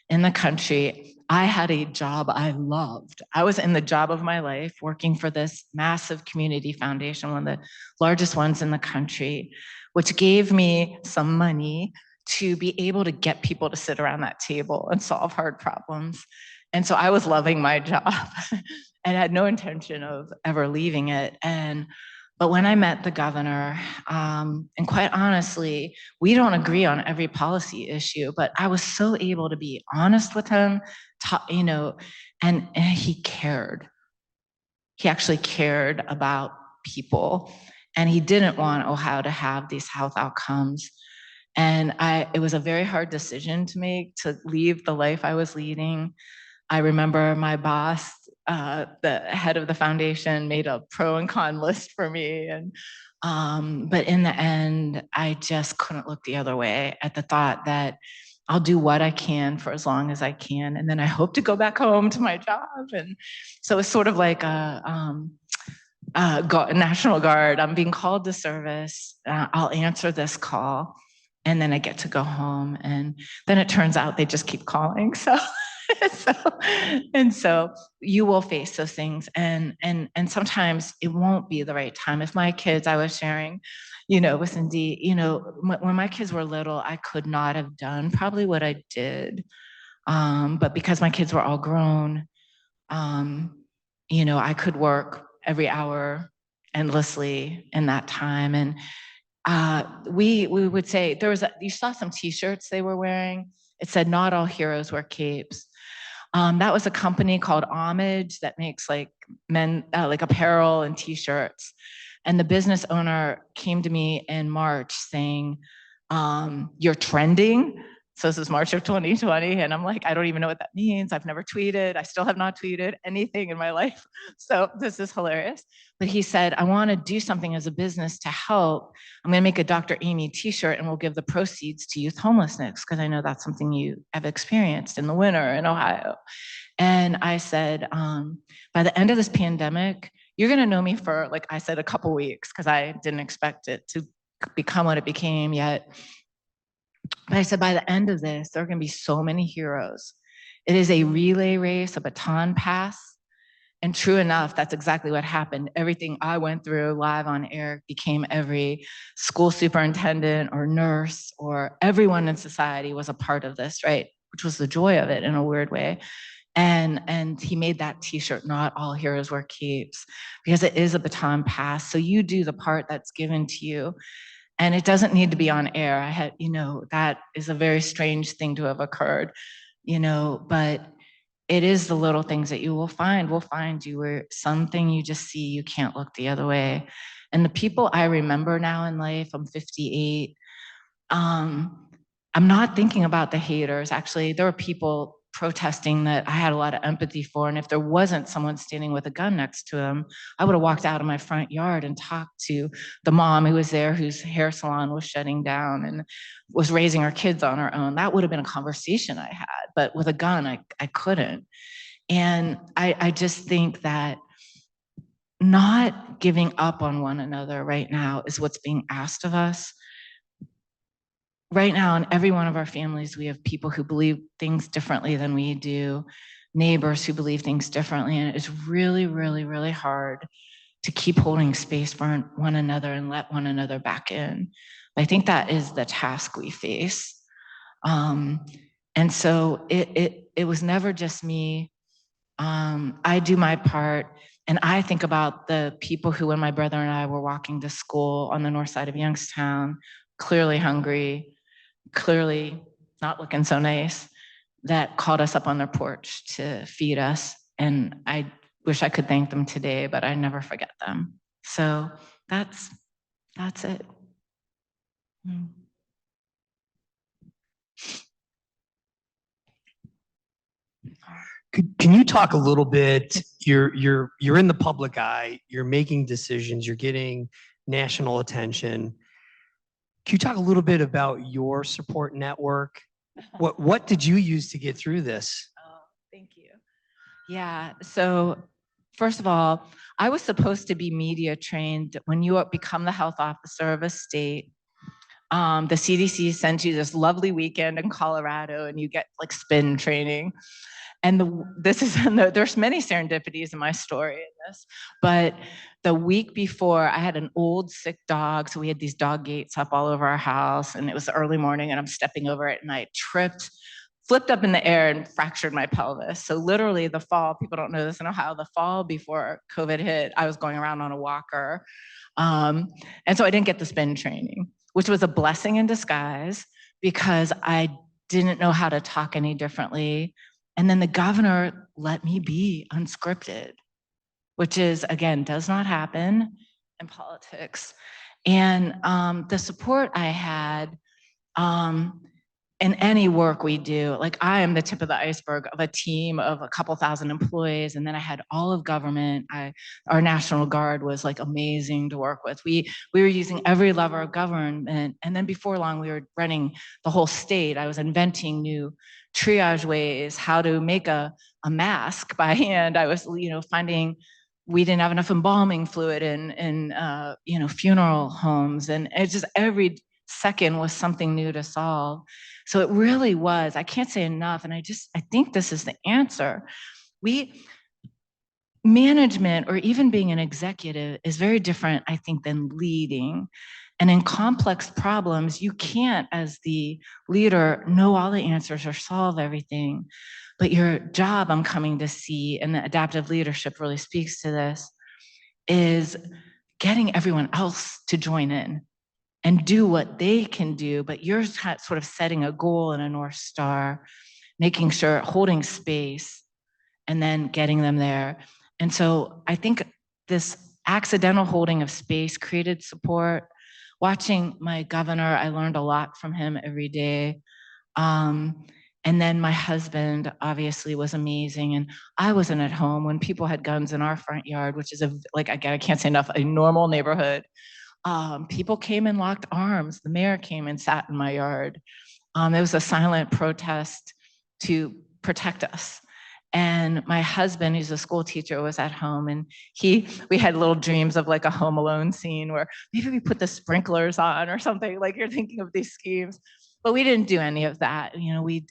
in the country. I had a job I loved. I was in the job of my life, working for this massive community foundation, one of the largest ones in the country, which gave me some money to be able to get people to sit around that table and solve hard problems. And so I was loving my job and had no intention of ever leaving it. But when I met the governor, and quite honestly, we don't agree on every policy issue, but I was so able to be honest with him, and he cared. He actually cared about people, and he didn't want Ohio to have these health outcomes. And it was a very hard decision to make, to leave the life I was leading. I remember my boss, the head of the foundation, made a pro and con list for me. But in the end, I just couldn't look the other way at the thought that I'll do what I can for as long as I can, and then I hope to go back home to my job. And so it's sort of like a National Guard. I'm being called to service. I'll answer this call, and then I get to go home. And then it turns out they just keep calling. So, so you will face those things, and sometimes it won't be the right time. If my kids, I was sharing, with Cindy, when my kids were little, I could not have done probably what I did, but because my kids were all grown, I could work every hour endlessly in that time. And we would say you saw some T-shirts they were wearing. It said, "Not all heroes wear capes." That was a company called Homage that makes like apparel and T-shirts. And the business owner came to me in March saying, "You're trending." So this is March of 2020. And I'm like, I don't even know what that means. I've never tweeted. I still have not tweeted anything in my life. So this is hilarious. But he said, "I want to do something as a business to help. I'm going to make a Dr. Amy t-shirt and we'll give the proceeds to youth homelessness, because I know that's something you have experienced in the winter in Ohio." And I said, by the end of this pandemic, you're going to know me for, like I said, a couple weeks, because I didn't expect it to become what it became yet. But I said, by the end of this, there are going to be so many heroes. It is a relay race, a baton pass. And true enough, that's exactly what happened. Everything I went through live on air became every school superintendent or nurse or everyone in society was a part of this, right? Which was the joy of it in a weird way. And he made that t-shirt, "Not all heroes wear capes," because it is a baton pass. So you do the part that's given to you. And it doesn't need to be on air. I had, that is a very strange thing to have occurred, but it is the little things that you will find you where something you just see, you can't look the other way. And the people I remember now in life, I'm 58, I'm not thinking about the haters. Actually, there were people protesting that I had a lot of empathy for. And if there wasn't someone standing with a gun next to them, I would have walked out of my front yard and talked to the mom who was there, whose hair salon was shutting down and was raising her kids on her own. That would have been a conversation I had, but with a gun, I couldn't. And I just think that not giving up on one another right now is what's being asked of us. Right now, in every one of our families, we have people who believe things differently than we do, neighbors who believe things differently, and it's really, really, really hard to keep holding space for one another and let one another back in. I think that is the task we face. And so it was never just me. I do my part, and I think about the people who, when my brother and I were walking to school on the north side of Youngstown, clearly hungry, clearly not looking so nice, that called us up on their porch to feed us. And I wish I could thank them today, but I never forget them. So that's it. Can you talk a little bit? You're in the public eye. You're making decisions. You're getting national attention. Can you talk a little bit about your support network? What did you use to get through this? Oh, thank you. Yeah. So first of all, I was supposed to be media trained. When you become the health officer of a state, the CDC sends you this lovely weekend in Colorado, and you get like spin training. And there's many serendipities in my story in this, but the week before, I had an old sick dog, so we had these dog gates up all over our house, and it was early morning, and I'm stepping over it, and I tripped, flipped up in the air, and fractured my pelvis. So literally the fall, people don't know this in Ohio, the fall before COVID hit, I was going around on a walker, and so I didn't get the spin training, which was a blessing in disguise because I didn't know how to talk any differently. And then the governor let me be unscripted, which is, again, does not happen in politics. And the support I had, in any work we do, like I am the tip of the iceberg of a team of a couple thousand employees, and then I had all of government. Our National Guard was like amazing to work with. We were using every lever of government, and then before long, we were running the whole state. I was inventing new triage ways, how to make a mask by hand. I was, finding we didn't have enough embalming fluid in funeral homes, and it's just every second was something new to solve. So it really was, I can't say enough. And I think this is the answer. Management, or even being an executive, is very different, I think, than leading. And in complex problems, you can't, as the leader, know all the answers or solve everything. But your job, I'm coming to see, and the adaptive leadership really speaks to this, is getting everyone else to join in and do what they can do, but you're sort of setting a goal and a North Star, making sure, holding space, and then getting them there. And so I think this accidental holding of space created support. Watching my governor, I learned a lot from him every day. And then my husband obviously was amazing. And I wasn't at home when people had guns in our front yard, which is I can't say enough, a normal neighborhood. People came and locked arms. The mayor came and sat in my yard. It was a silent protest to protect us. And my husband, who's a school teacher, was at home, and we had little dreams of like a Home Alone scene where maybe we put the sprinklers on or something. Like, you're thinking of these schemes, but we didn't do any of that. We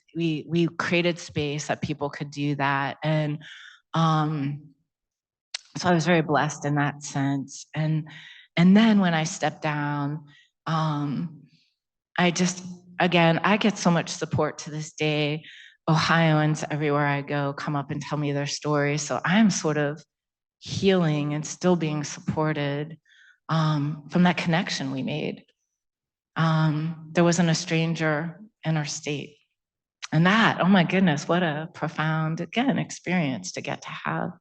created space that people could do that, and so I was very blessed in that sense. And then when I stepped down, I get so much support to this day. Ohioans everywhere I go come up and tell me their stories. So I'm sort of healing and still being supported from that connection we made. There wasn't a stranger in our state. And that, oh my goodness, what a profound, again, experience to get to have.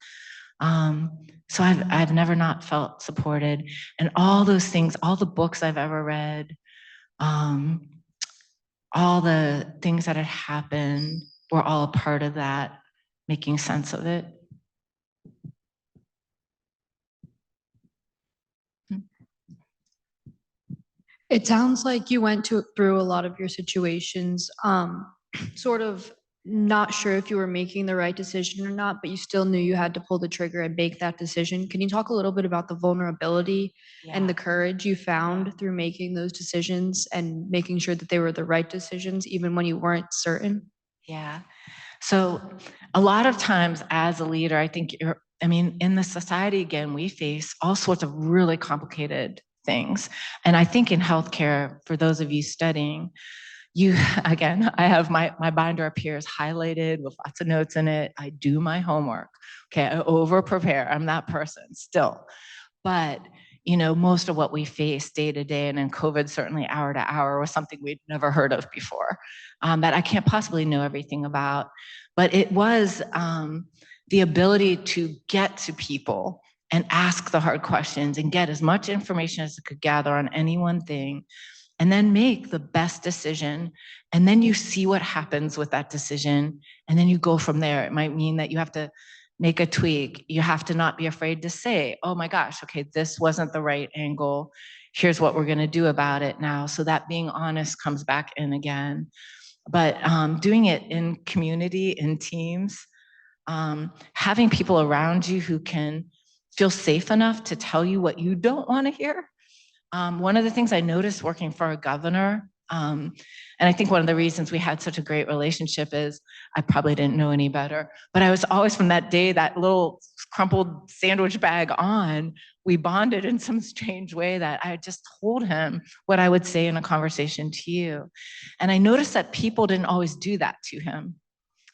So I've never not felt supported. And all those things, all the books I've ever read, all the things that had happened were all a part of that, making sense of it. It sounds like you went through a lot of your situations, sort of not sure if you were making the right decision or not, but you still knew you had to pull the trigger and make that decision. Can you talk a little bit about the vulnerability and the courage you found through making those decisions and making sure that they were the right decisions, even when you weren't certain? Yeah. So a lot of times as a leader, I think in the society, again, we face all sorts of really complicated things. And I think in healthcare, for those of you studying, I have my binder up here is highlighted with lots of notes in it. I do my homework. Okay, I over prepare. I'm that person still. But most of what we face day to day, and in COVID, certainly hour to hour, was something we'd never heard of before, that I can't possibly know everything about. But it was the ability to get to people and ask the hard questions and get as much information as I could gather on any one thing, and then make the best decision. And then you see what happens with that decision, and then you go from there. It might mean that you have to make a tweak. You have to not be afraid to say, oh my gosh, okay, this wasn't the right angle. Here's what we're going to do about it now. So that being honest comes back in again. But doing it in community, in teams, having people around you who can feel safe enough to tell you what you don't want to hear. One of the things I noticed working for a governor, and I think one of the reasons we had such a great relationship is I probably didn't know any better, but I was always, from that day, that little crumpled sandwich bag on, we bonded in some strange way that I just told him what I would say in a conversation to you. And I noticed that people didn't always do that to him.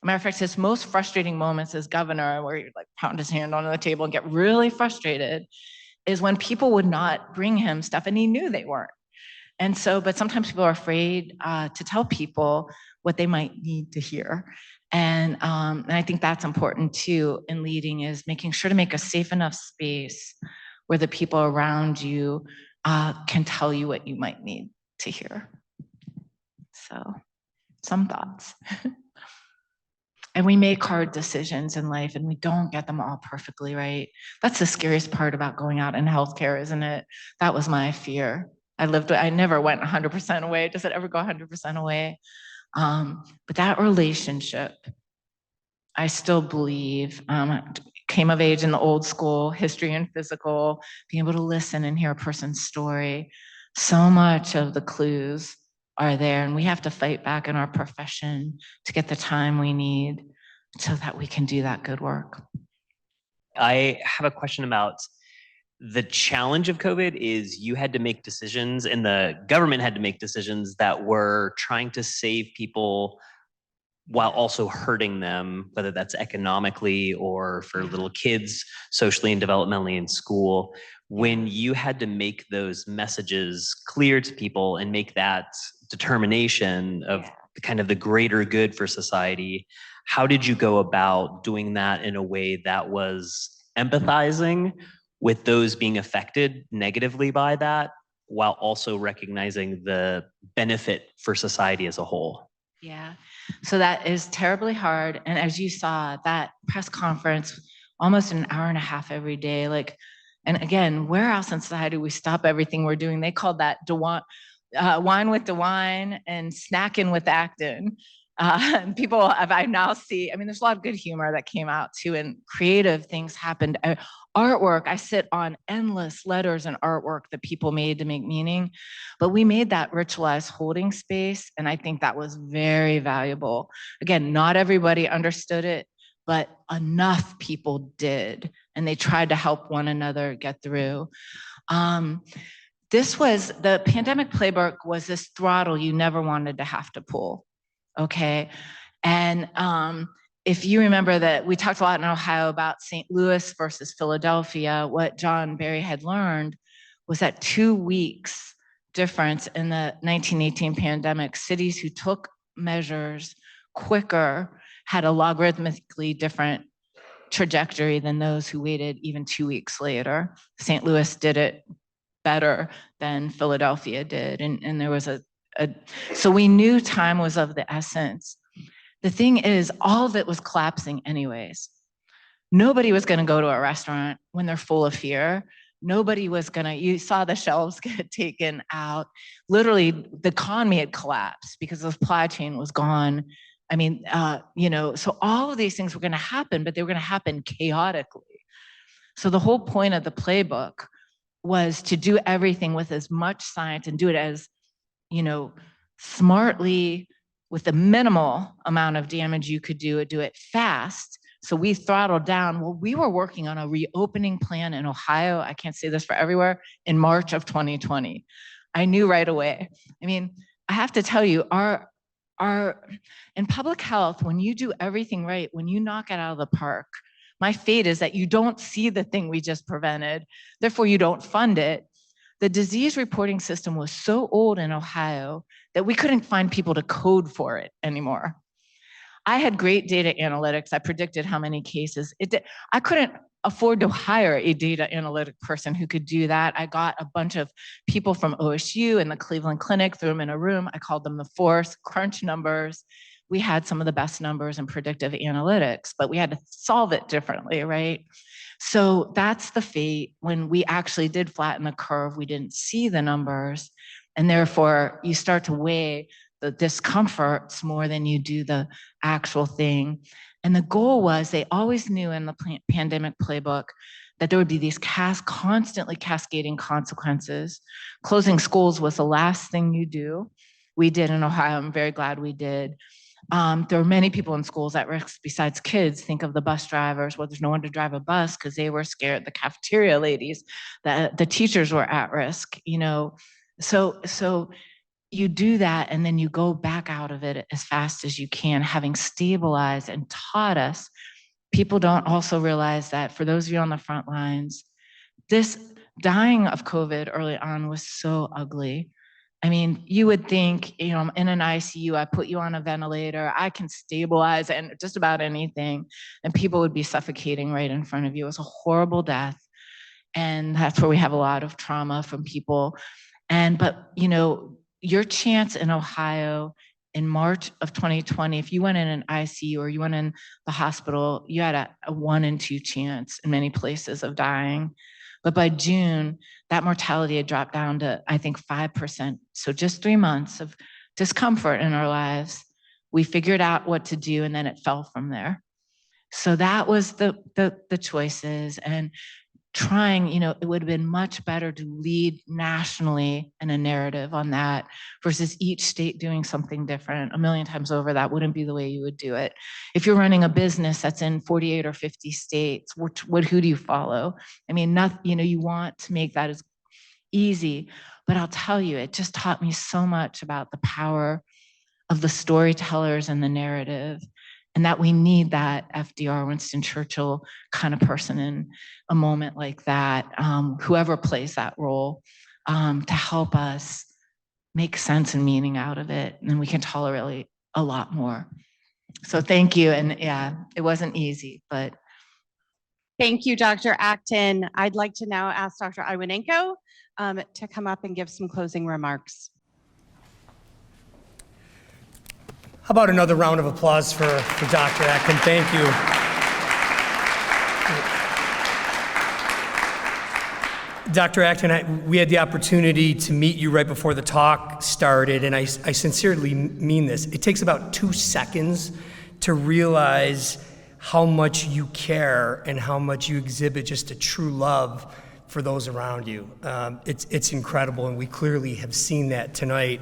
Matter of fact, his most frustrating moments as governor, where he'd like pound his hand on the table and get really frustrated, is when people would not bring him stuff and he knew they weren't. And so, but sometimes people are afraid to tell people what they might need to hear. And I think that's important too in leading, is making sure to make a safe enough space where the people around you can tell you what you might need to hear. So. some thoughts. And we make hard decisions in life and we don't get them all perfectly right. That's the scariest part about going out in healthcare, isn't it? That was my fear. I never went 100% away. Does it ever go 100% away? But that relationship, I still believe, came of age in the old school, history and physical, being able to listen and hear a person's story. So much of the clues are there, and we have to fight back in our profession to get the time we need so that we can do that good work. I have a question about the challenge of COVID is you had to make decisions and the government had to make decisions that were trying to save people while also hurting them, whether that's economically or for little kids, socially and developmentally in school. When you had to make those messages clear to people and make that determination of kind of the greater good for society, how did you go about doing that in a way that was empathizing with those being affected negatively by that, while also recognizing the benefit for society as a whole? Yeah, so that is terribly hard. And as you saw, that press conference, almost an hour and a half every day, like, and again, where else in society we stop everything we're doing? They called that wine with DeWine and snacking with Acton. And people, I now see, I mean, there's a lot of good humor that came out too, and creative things happened. Artwork, I sit on endless letters and artwork that people made to make meaning, but we made that ritualized holding space, and I think that was very valuable. Again, not everybody understood it, but enough people did, and they tried to help one another get through. The pandemic playbook was this throttle you never wanted to have to pull. Okay. And if you remember that we talked a lot in Ohio about St. Louis versus Philadelphia, what John Barry had learned was that 2 weeks difference in the 1918 pandemic, cities who took measures quicker had a logarithmically different trajectory than those who waited even 2 weeks later. St. Louis did it better than Philadelphia did. And there was so we knew time was of the essence. The thing is, all of it was collapsing anyways. Nobody was going to go to a restaurant when they're full of fear. Nobody was going to, you saw the shelves get taken out. Literally, the economy had collapsed because the supply chain was gone. I mean, so all of these things were going to happen, but they were going to happen chaotically. So the whole point of the playbook was to do everything with as much science and do it as, smartly, with the minimal amount of damage you could do it fast. So we throttled down. Well, we were working on a reopening plan in Ohio, I can't say this for everywhere, in March of 2020. I knew right away. I mean, I have to tell you, in public health, when you do everything right, when you knock it out of the park, my fate is that you don't see the thing we just prevented, therefore you don't fund it. The disease reporting system was so old in Ohio that we couldn't find people to code for it anymore. I had great data analytics. I predicted how many cases. I couldn't afford to hire a data analytic person who could do that. I got a bunch of people from OSU and the Cleveland Clinic, threw them in a room. I called them the Force, crunch numbers. We had some of the best numbers in predictive analytics, but we had to solve it differently, right? So that's the fate. When we actually did flatten the curve, we didn't see the numbers. And therefore, you start to weigh the discomforts more than you do the actual thing. And the goal was, they always knew in the pandemic playbook that there would be these constantly cascading consequences. Closing schools was the last thing you do. We did in Ohio. I'm very glad we did. There were many people in schools at risk besides kids. Think of the bus drivers. Well, there's no one to drive a bus because they were scared. The cafeteria ladies, the teachers were at risk, So you do that, and then you go back out of it as fast as you can, having stabilized and taught us. People don't also realize that for those of you on the front lines, this dying of COVID early on was so ugly. I mean, you would think, I'm in an ICU, I put you on a ventilator, I can stabilize and just about anything, and people would be suffocating right in front of you. It was a horrible death. And that's where we have a lot of trauma from people. But your chance in Ohio in March of 2020, if you went in an ICU or you went in the hospital, you had a 1 in 2 chance in many places of dying. But by June, that mortality had dropped down to, I think, 5%. So just 3 months of discomfort in our lives. We figured out what to do, and then it fell from there. So that was the choices, and trying, it would have been much better to lead nationally in a narrative on that versus each state doing something different. A million times over, that wouldn't be the way you would do it. If you're running a business that's in 48 or 50 states, who do you follow? I mean, you want to make that as easy, but I'll tell you, it just taught me so much about the power of the storytellers and the narrative, and that we need that FDR, Winston Churchill kind of person in a moment like that, whoever plays that role, to help us make sense and meaning out of it, and then we can tolerate a lot more. So thank you, and yeah, it wasn't easy, but. Thank you, Dr. Acton. I'd like to now ask Dr. Iwanenko to come up and give some closing remarks. How about another round of applause for Dr. Acton? Thank you. Dr. Acton, we had the opportunity to meet you right before the talk started, and I sincerely mean this. It takes about 2 seconds to realize how much you care and how much you exhibit just a true love for those around you. It's incredible, and we clearly have seen that tonight.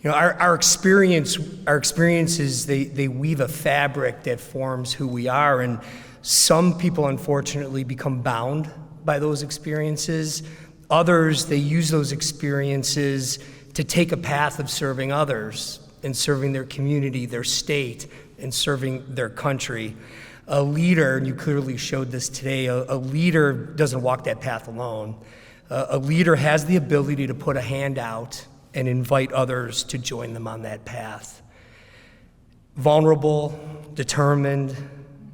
Our experiences, they weave a fabric that forms who we are, and some people unfortunately become bound by those experiences. Others, they use those experiences to take a path of serving others and serving their community, their state, and serving their country. A leader, and you clearly showed this today, a leader doesn't walk that path alone. A leader has the ability to put a hand out and invite others to join them on that path. Vulnerable, determined,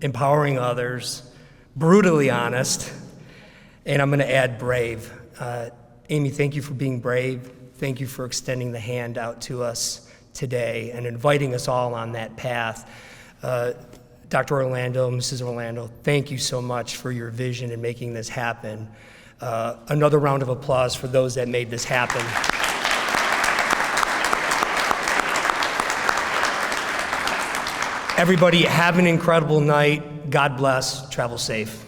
empowering others, brutally honest, and I'm going to add brave. Amy, thank you for being brave. Thank you for extending the hand out to us today and inviting us all on that path. Dr. Orlando, Mrs. Orlando, thank you so much for your vision in making this happen. Another round of applause for those that made this happen. Everybody, have an incredible night. God bless. Travel safe.